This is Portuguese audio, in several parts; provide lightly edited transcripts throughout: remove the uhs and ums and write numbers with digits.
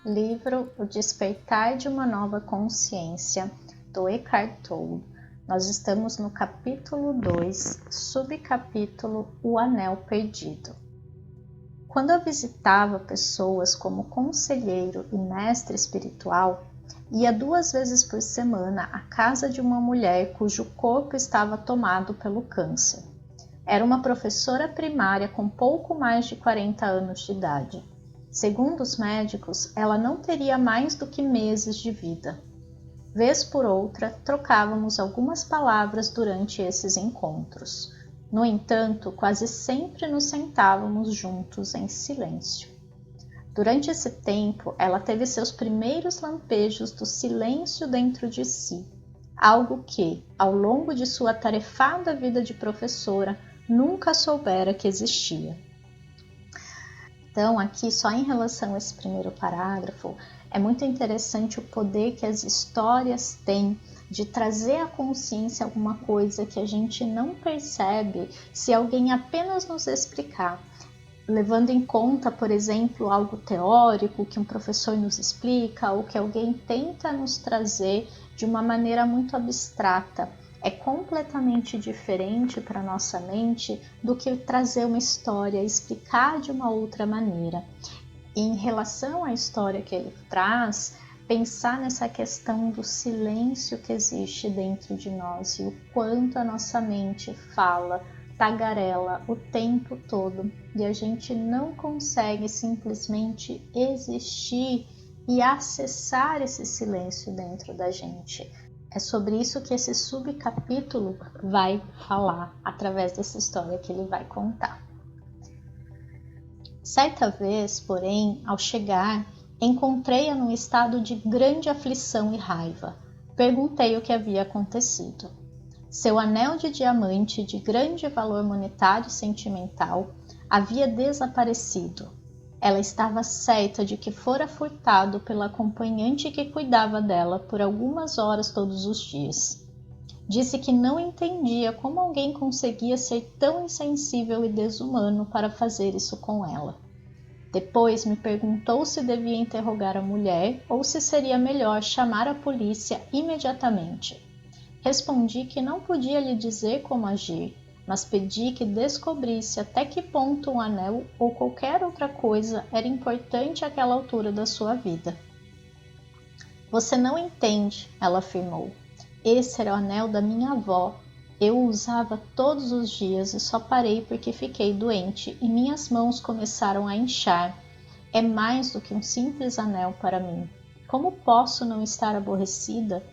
livro O Despertar de uma Nova Consciência, do Eckhart Tolle. Nós estamos no capítulo 2, subcapítulo O Anel Perdido. Quando eu visitava pessoas como conselheiro e mestre espiritual, ia 2 vezes por semana à casa de uma mulher cujo corpo estava tomado pelo câncer. Era uma professora primária com pouco mais de 40 anos de idade. Segundo os médicos, ela não teria mais do que meses de vida. Vez por outra, trocávamos algumas palavras durante esses encontros. No entanto, quase sempre nos sentávamos juntos em silêncio. Durante esse tempo, ela teve seus primeiros lampejos do silêncio dentro de si, algo que, ao longo de sua atarefada vida de professora, nunca soubera que existia. Então, aqui, só em relação a esse primeiro parágrafo, é muito interessante o poder que as histórias têm de trazer à consciência alguma coisa que a gente não percebe se alguém apenas nos explicar. Levando em conta, por exemplo, algo teórico que um professor nos explica ou que alguém tenta nos trazer de uma maneira muito abstrata. É completamente diferente para a nossa mente do que trazer uma história, explicar de uma outra maneira. E em relação à história que ele traz, pensar nessa questão do silêncio que existe dentro de nós e o quanto a nossa mente fala, tagarela o tempo todo e a gente não consegue simplesmente existir e acessar esse silêncio dentro da gente. É sobre isso que esse subcapítulo vai falar através dessa história que ele vai contar. Certa vez, porém, ao chegar, encontrei-a num estado de grande aflição e raiva. Perguntei o que havia acontecido. Seu anel de diamante de grande valor monetário e sentimental havia desaparecido. Ela estava certa de que fora furtado pela acompanhante que cuidava dela por algumas horas todos os dias. Disse que não entendia como alguém conseguia ser tão insensível e desumano para fazer isso com ela. Depois me perguntou se devia interrogar a mulher ou se seria melhor chamar a polícia imediatamente. Respondi que não podia lhe dizer como agir, mas pedi que descobrisse até que ponto um anel ou qualquer outra coisa era importante àquela altura da sua vida. Você não entende, ela afirmou. Esse era o anel da minha avó. Eu o usava todos os dias e só parei porque fiquei doente e minhas mãos começaram a inchar. É mais do que um simples anel para mim. Como posso não estar aborrecida?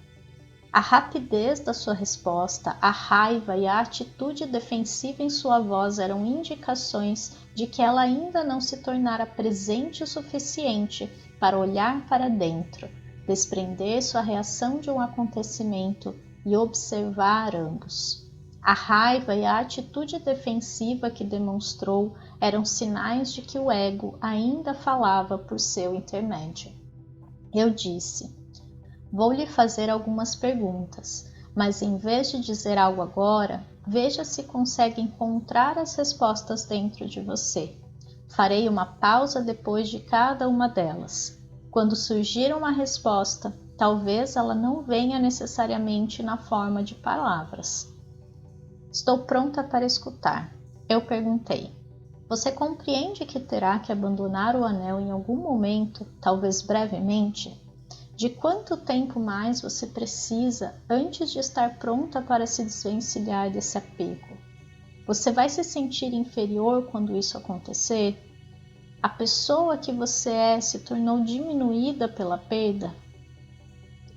A rapidez da sua resposta, a raiva e a atitude defensiva em sua voz eram indicações de que ela ainda não se tornara presente o suficiente para olhar para dentro, desprender sua reação de um acontecimento e observar ambos. A raiva e a atitude defensiva que demonstrou eram sinais de que o ego ainda falava por seu intermédio. Eu disse: vou lhe fazer algumas perguntas, mas em vez de dizer algo agora, veja se consegue encontrar as respostas dentro de você. Farei uma pausa depois de cada uma delas. Quando surgir uma resposta, talvez ela não venha necessariamente na forma de palavras. Estou pronta para escutar. Eu perguntei. Você compreende que terá que abandonar o anel em algum momento, talvez brevemente? De quanto tempo mais você precisa antes de estar pronta para se desvencilhar desse apego? Você vai se sentir inferior quando isso acontecer? A pessoa que você é se tornou diminuída pela perda?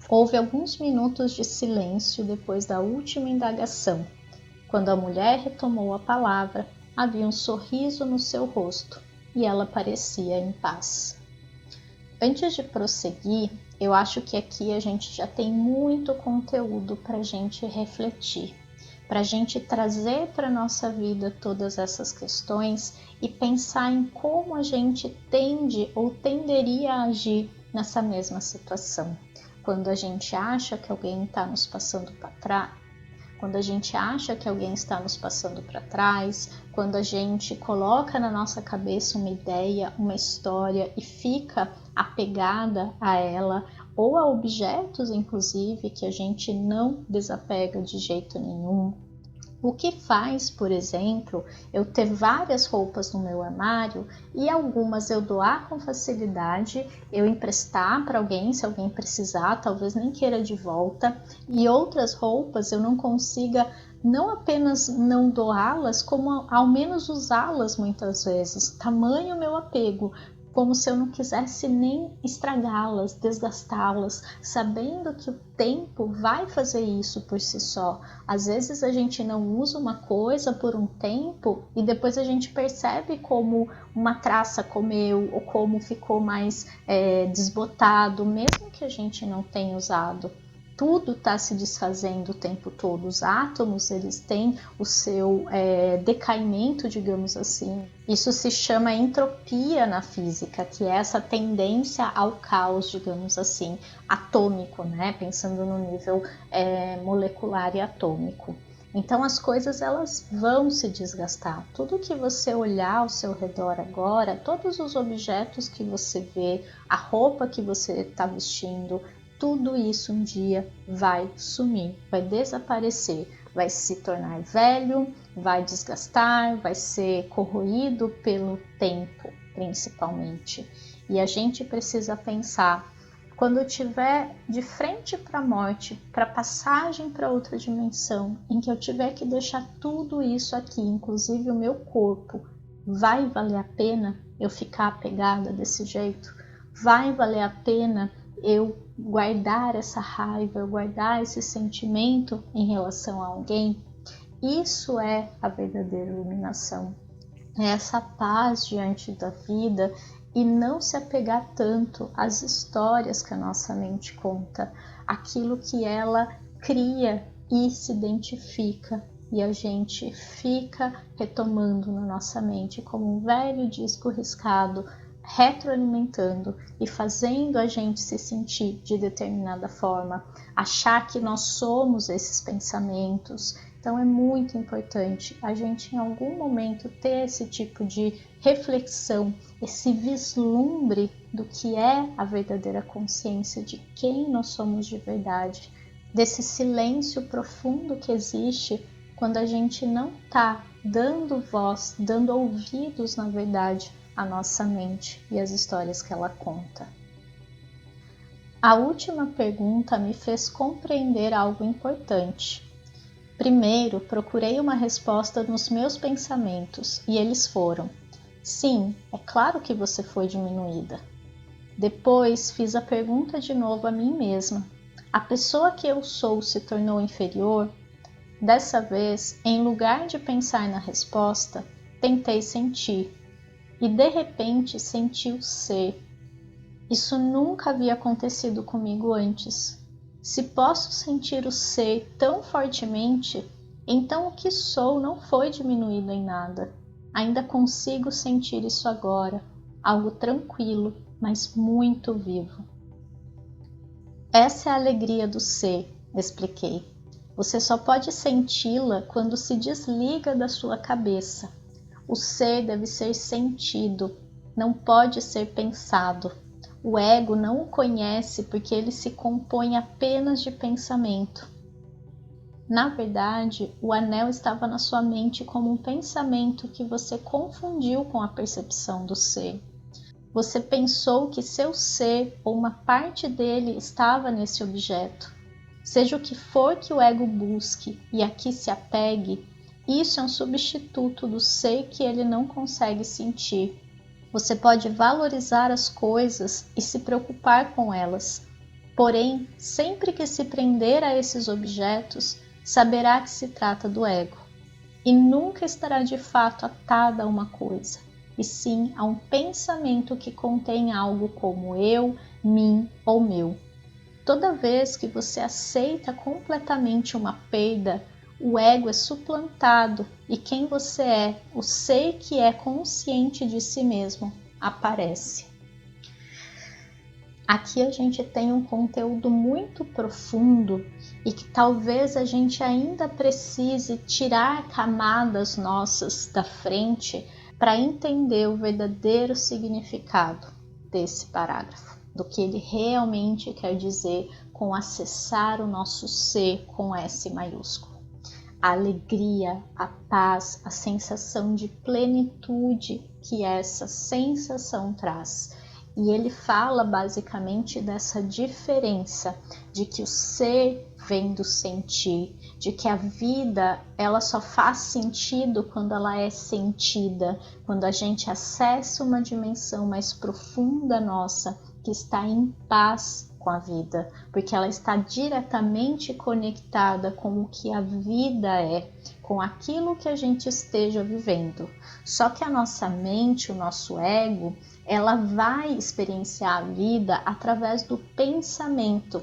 Houve alguns minutos de silêncio depois da última indagação. Quando a mulher retomou a palavra, havia um sorriso no seu rosto e ela parecia em paz. Antes de prosseguir, eu acho que aqui a gente já tem muito conteúdo para a gente refletir, para a gente trazer para a nossa vida todas essas questões e pensar em como a gente tende ou tenderia a agir nessa mesma situação. Quando a gente acha que alguém está nos passando para trás, quando a gente acha que alguém está nos passando para trás, quando a gente coloca na nossa cabeça uma ideia, uma história e fica apegada a ela, ou a objetos, inclusive, que a gente não desapega de jeito nenhum. O que faz, por exemplo, eu ter várias roupas no meu armário e algumas eu doar com facilidade, eu emprestar para alguém se alguém precisar, talvez nem queira de volta, e outras roupas eu não consiga não apenas não doá-las, como ao menos usá-las muitas vezes. Tamanho meu apego, como se eu não quisesse nem estragá-las, desgastá-las, sabendo que o tempo vai fazer isso por si só. Às vezes a gente não usa uma coisa por um tempo e depois a gente percebe como uma traça comeu ou como ficou mais desbotado, mesmo que a gente não tenha usado. Tudo está se desfazendo o tempo todo. Os átomos, eles têm o seu decaimento, digamos assim. Isso se chama entropia na física, que é essa tendência ao caos, digamos assim, atômico, né? Pensando no nível molecular e atômico. Então as coisas elas vão se desgastar. Tudo que você olhar ao seu redor agora, todos os objetos que você vê, a roupa que você está vestindo, tudo isso um dia vai sumir, vai desaparecer, vai se tornar velho, vai desgastar, vai ser corroído pelo tempo, principalmente. E a gente precisa pensar, quando eu estiver de frente para a morte, para a passagem para outra dimensão, em que eu tiver que deixar tudo isso aqui, inclusive o meu corpo, vai valer a pena eu ficar apegada desse jeito? Vai valer a pena eu guardar essa raiva, eu guardar esse sentimento em relação a alguém? Isso é a verdadeira iluminação. É essa paz diante da vida e não se apegar tanto às histórias que a nossa mente conta, aquilo que ela cria e se identifica, e a gente fica retomando na nossa mente como um velho disco riscado, retroalimentando e fazendo a gente se sentir de determinada forma, achar que nós somos esses pensamentos. Então é muito importante a gente em algum momento ter esse tipo de reflexão, esse vislumbre do que é a verdadeira consciência de quem nós somos de verdade, desse silêncio profundo que existe quando a gente não está dando voz, dando ouvidos, na verdade, à nossa mente e às histórias que ela conta. A última pergunta me fez compreender algo importante. Primeiro, procurei uma resposta nos meus pensamentos e eles foram: sim, é claro que você foi diminuída. Depois, fiz a pergunta de novo a mim mesma: a pessoa que eu sou se tornou inferior? Dessa vez, em lugar de pensar na resposta, tentei sentir. E de repente senti o ser. Isso nunca havia acontecido comigo antes. Se posso sentir o ser tão fortemente, então o que sou não foi diminuído em nada. Ainda consigo sentir isso agora, algo tranquilo, mas muito vivo. Essa é a alegria do ser, expliquei. Você só pode senti-la quando se desliga da sua cabeça. O ser deve ser sentido, não pode ser pensado. O ego não o conhece porque ele se compõe apenas de pensamento. Na verdade, o anel estava na sua mente como um pensamento que você confundiu com a percepção do ser. Você pensou que seu ser ou uma parte dele estava nesse objeto. Seja o que for que o ego busque e a que se apegue, isso é um substituto do ser que ele não consegue sentir. Você pode valorizar as coisas e se preocupar com elas. Porém, sempre que se prender a esses objetos, saberá que se trata do ego. E nunca estará de fato atada a uma coisa, e sim a um pensamento que contém algo como eu, mim ou meu. Toda vez que você aceita completamente uma perda, o ego é suplantado e quem você é, o ser que é consciente de si mesmo, aparece. Aqui a gente tem um conteúdo muito profundo e que talvez a gente ainda precise tirar camadas nossas da frente para entender o verdadeiro significado desse parágrafo, do que ele realmente quer dizer com acessar o nosso ser com S maiúsculo. A alegria, a paz, a sensação de plenitude que essa sensação traz. E ele fala basicamente dessa diferença de que o ser vem do sentir, de que a vida ela só faz sentido quando ela é sentida, quando a gente acessa uma dimensão mais profunda nossa, que está em paz com a vida, porque ela está diretamente conectada com o que a vida é, com aquilo que a gente esteja vivendo. Só que a nossa mente, o nosso ego, ela vai experienciar a vida através do pensamento.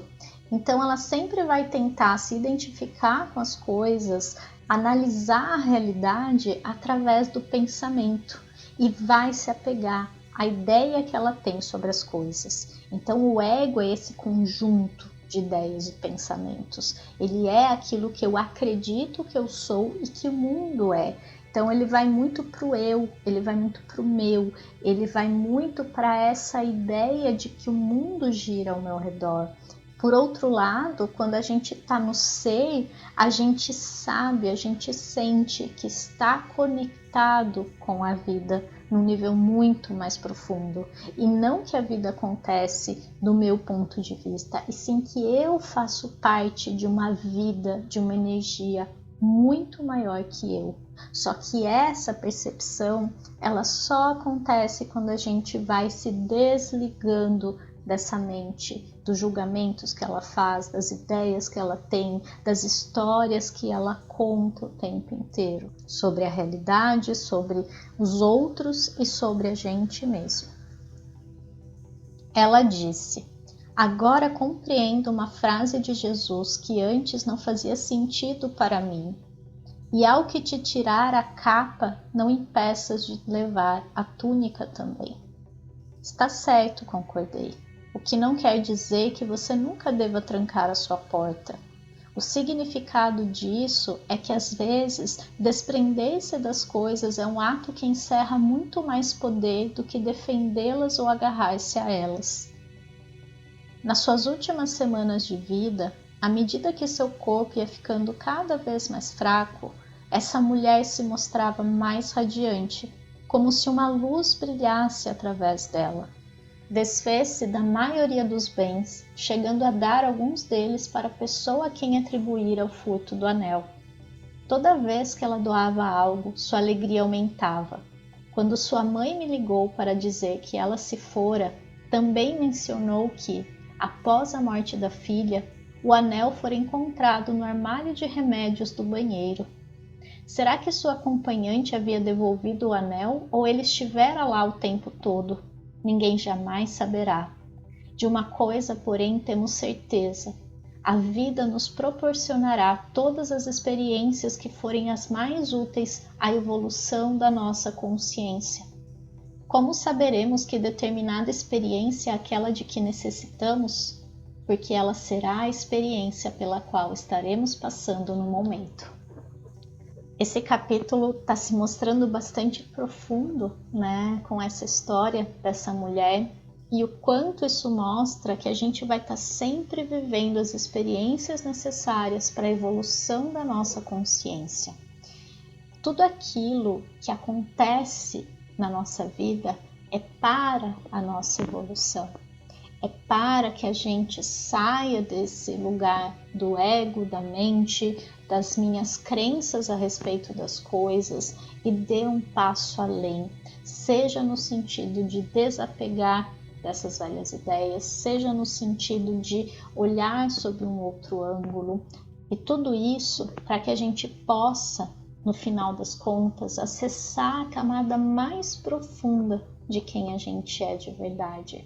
Então ela sempre vai tentar se identificar com as coisas, analisar a realidade através do pensamento e vai se apegar à ideia que ela tem sobre as coisas. Então o ego é esse conjunto de ideias e pensamentos. Ele é aquilo que eu acredito que eu sou e que o mundo é. Então ele vai muito para o eu, ele vai muito para o meu, ele vai muito para essa ideia de que o mundo gira ao meu redor. Por outro lado, quando a gente está no ser, a gente sabe, a gente sente que está conectado com a vida num nível muito mais profundo. E não que a vida acontece do meu ponto de vista, e sim que eu faço parte de uma vida, de uma energia muito maior que eu. Só que essa percepção, ela só acontece quando a gente vai se desligando dessa mente, dos julgamentos que ela faz, das ideias que ela tem, das histórias que ela conta o tempo inteiro sobre a realidade, sobre os outros e sobre a gente mesmo. Ela disse: agora compreendo uma frase de Jesus que antes não fazia sentido para mim. E ao que te tirar a capa, não impeças de levar a túnica também. Está certo, concordei. O que não quer dizer que você nunca deva trancar a sua porta. O significado disso é que às vezes desprender-se das coisas é um ato que encerra muito mais poder do que defendê-las ou agarrar-se a elas. Nas suas últimas semanas de vida, à medida que seu corpo ia ficando cada vez mais fraco, essa mulher se mostrava mais radiante, como se uma luz brilhasse através dela. Desfez-se da maioria dos bens, chegando a dar alguns deles para a pessoa a quem atribuíra o furto do anel. Toda vez que ela doava algo, sua alegria aumentava. Quando sua mãe me ligou para dizer que ela se fora, também mencionou que, após a morte da filha, o anel fora encontrado no armário de remédios do banheiro. Será que sua acompanhante havia devolvido o anel ou ele estivera lá o tempo todo? Ninguém jamais saberá. De uma coisa, porém, temos certeza: a vida nos proporcionará todas as experiências que forem as mais úteis à evolução da nossa consciência. Como saberemos que determinada experiência é aquela de que necessitamos? Porque ela será a experiência pela qual estaremos passando no momento. Esse capítulo está se mostrando bastante profundo, né, com essa história dessa mulher, e o quanto isso mostra que a gente vai estar sempre vivendo as experiências necessárias para a evolução da nossa consciência. Tudo aquilo que acontece na nossa vida é para a nossa evolução. É para que a gente saia desse lugar do ego, da mente, das minhas crenças a respeito das coisas e dê um passo além, seja no sentido de desapegar dessas velhas ideias, seja no sentido de olhar sob um outro ângulo, e tudo isso para que a gente possa, no final das contas, acessar a camada mais profunda de quem a gente é de verdade.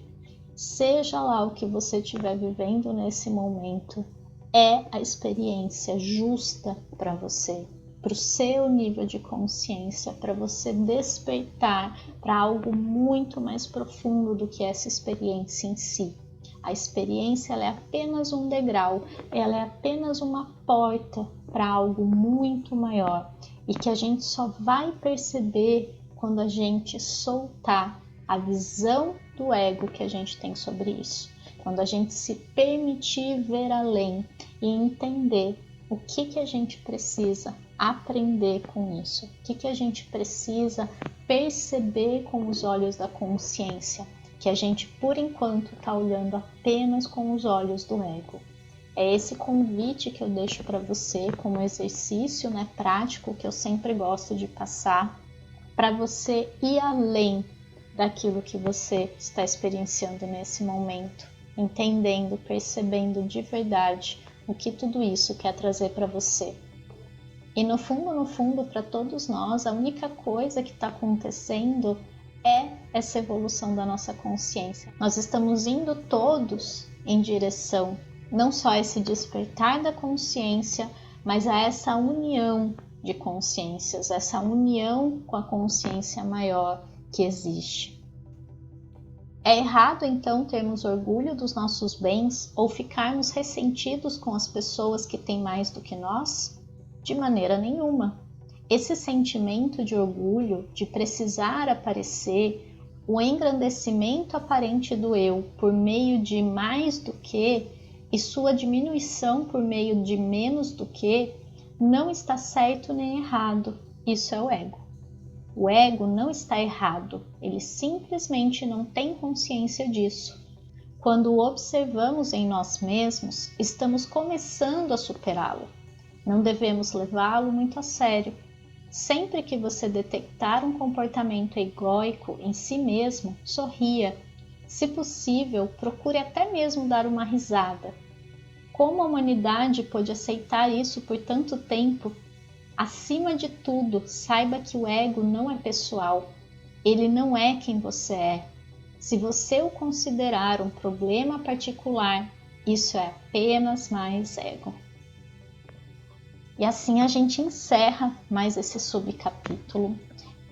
Seja lá o que você estiver vivendo nesse momento, é a experiência justa para você, para o seu nível de consciência, para você despertar para algo muito mais profundo do que essa experiência em si. A experiência ela é apenas um degrau, ela é apenas uma porta para algo muito maior e que a gente só vai perceber quando a gente soltar a visão do ego que a gente tem sobre isso. Quando a gente se permitir ver além e entender o que a gente precisa aprender com isso, o que a gente precisa perceber com os olhos da consciência, que a gente por enquanto está olhando apenas com os olhos do ego. É esse convite que eu deixo para você como exercício, né, prático, que eu sempre gosto de passar, para você ir além daquilo que você está experienciando nesse momento, entendendo, percebendo de verdade o que tudo isso quer trazer para você. E no fundo, para todos nós, a única coisa que está acontecendo é essa evolução da nossa consciência. Nós estamos indo todos em direção não só a esse despertar da consciência, mas a essa união de consciências, essa união com a consciência maior que existe. É errado então termos orgulho dos nossos bens ou ficarmos ressentidos com as pessoas que têm mais do que nós? De maneira nenhuma. Esse sentimento de orgulho, de precisar aparecer, o engrandecimento aparente do eu por meio de mais do que e sua diminuição por meio de menos do que, não está certo nem errado. Isso é o ego. O ego não está errado, ele simplesmente não tem consciência disso. Quando o observamos em nós mesmos, estamos começando a superá-lo. Não devemos levá-lo muito a sério. Sempre que você detectar um comportamento egóico em si mesmo, sorria. Se possível, procure até mesmo dar uma risada. Como a humanidade pôde aceitar isso por tanto tempo? Acima de tudo, saiba que o ego não é pessoal. Ele não é quem você é. Se você o considerar um problema particular, isso é apenas mais ego. E assim a gente encerra mais esse subcapítulo.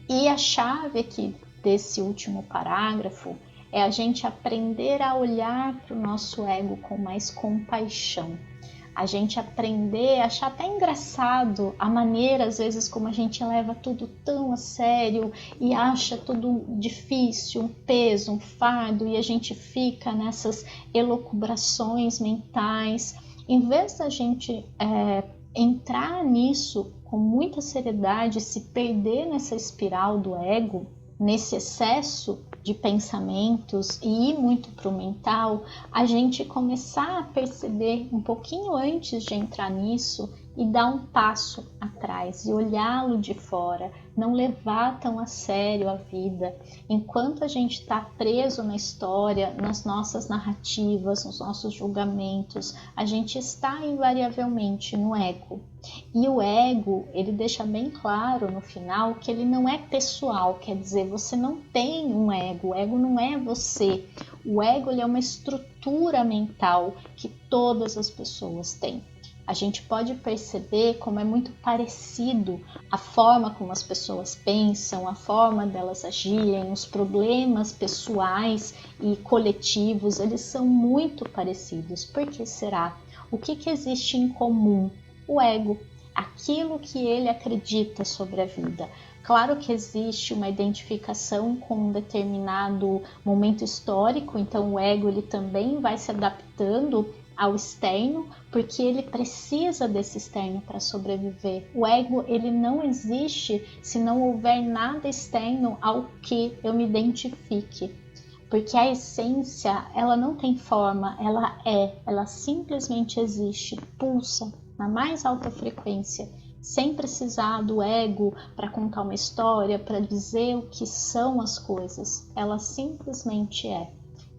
E a chave aqui desse último parágrafo é a gente aprender a olhar para o nosso ego com mais compaixão. A gente aprender a achar até engraçado a maneira, às vezes, como a gente leva tudo tão a sério e acha tudo difícil, um peso, um fardo, e a gente fica nessas elucubrações mentais. Em vez da gente entrar nisso com muita seriedade, se perder nessa espiral do ego, nesse excesso de pensamentos e ir muito para o mental, a gente começar a perceber um pouquinho antes de entrar nisso e dar um passo atrás e olhá-lo de fora, não levar tão a sério a vida. Enquanto a gente está preso na história, nas nossas narrativas, nos nossos julgamentos, a gente está invariavelmente no ego. E o ego, ele deixa bem claro no final que ele não é pessoal, quer dizer, você não tem um ego, o ego não é você. O ego ele é uma estrutura mental que todas as pessoas têm. A gente pode perceber como é muito parecido a forma como as pessoas pensam, a forma delas agirem, os problemas pessoais e coletivos, eles são muito parecidos. Por que será? O que existe em comum? O ego, aquilo que ele acredita sobre a vida. Claro que existe uma identificação com um determinado momento histórico, então o ego ele também vai se adaptando ao externo, porque ele precisa desse externo para sobreviver. O ego ele não existe se não houver nada externo ao que eu me identifique. Porque a essência, ela não tem forma, ela simplesmente existe, pulsa na mais alta frequência, sem precisar do ego para contar uma história, para dizer o que são as coisas. Ela simplesmente é.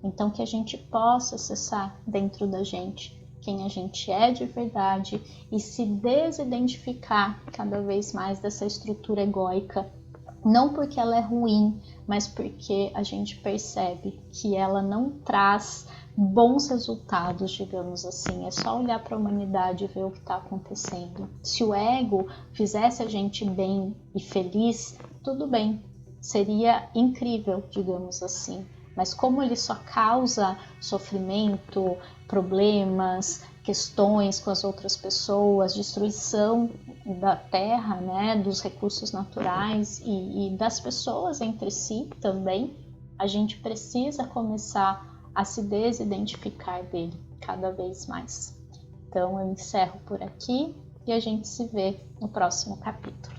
Então que a gente possa acessar dentro da gente quem a gente é de verdade e se desidentificar cada vez mais dessa estrutura egóica, não porque ela é ruim, mas porque a gente percebe que ela não traz bons resultados, digamos assim. É só olhar para a humanidade e ver o que está acontecendo. Se o ego fizesse a gente bem e feliz, tudo bem, seria incrível, digamos assim. Mas como ele só causa sofrimento, problemas, questões com as outras pessoas, destruição da terra, né, dos recursos naturais e das pessoas entre si também, a gente precisa começar a se desidentificar dele cada vez mais. Então eu encerro por aqui e a gente se vê no próximo capítulo.